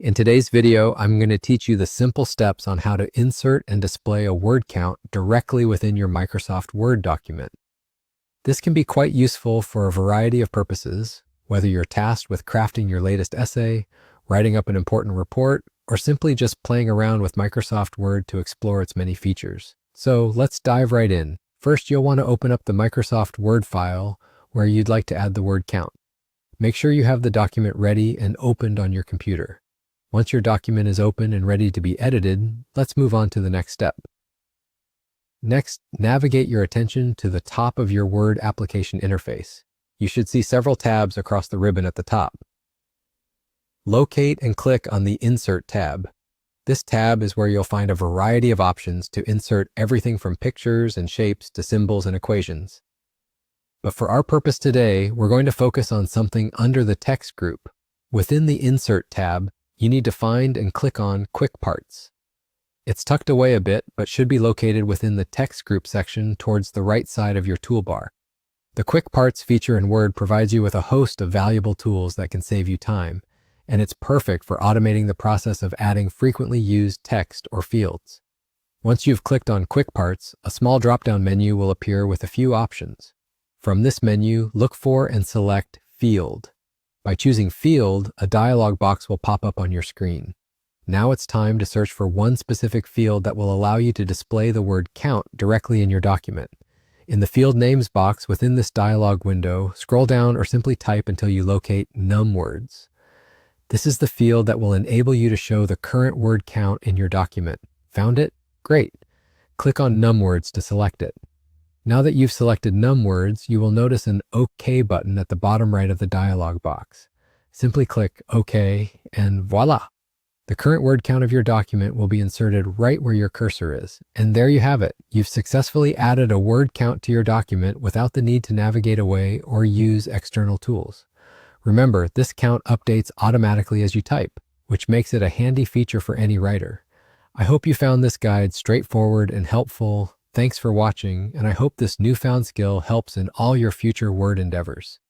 In today's video, I'm going to teach you the simple steps on how to insert and display a word count directly within your Microsoft Word document. This can be quite useful for a variety of purposes, whether you're tasked with crafting your latest essay, writing up an important report, or simply just playing around with Microsoft Word to explore its many features. So let's dive right in. First, you'll want to open up the Microsoft Word file where you'd like to add the word count. Make sure you have the document ready and opened on your computer. Once your document is open and ready to be edited, let's move on to the next step. Next, navigate your attention to the top of your Word application interface. You should see several tabs across the ribbon at the top. Locate and click on the Insert tab. This tab is where you'll find a variety of options to insert everything from pictures and shapes to symbols and equations. But for our purpose today, we're going to focus on something under the text group. Within the Insert tab, you need to find and click on Quick Parts. It's tucked away a bit, but should be located within the Text Group section towards the right side of your toolbar. The Quick Parts feature in Word provides you with a host of valuable tools that can save you time, and it's perfect for automating the process of adding frequently used text or fields. Once you've clicked on Quick Parts, a small drop-down menu will appear with a few options. From this menu, look for and select Field. By choosing Field, a dialog box will pop up on your screen. Now it's time to search for one specific field that will allow you to display the word count directly in your document. In the Field Names box within this dialog window, scroll down or simply type until you locate NumWords. This is the field that will enable you to show the current word count in your document. Found it? Great. Click on NumWords to select it. Now that you've selected NumWords, you will notice an OK button at the bottom right of the dialog box. Simply click OK and voila! The current word count of your document will be inserted right where your cursor is. And there you have it. You've successfully added a word count to your document without the need to navigate away or use external tools. Remember, this count updates automatically as you type, which makes it a handy feature for any writer. I hope you found this guide straightforward and helpful. Thanks for watching, and I hope this newfound skill helps in all your future Word endeavors.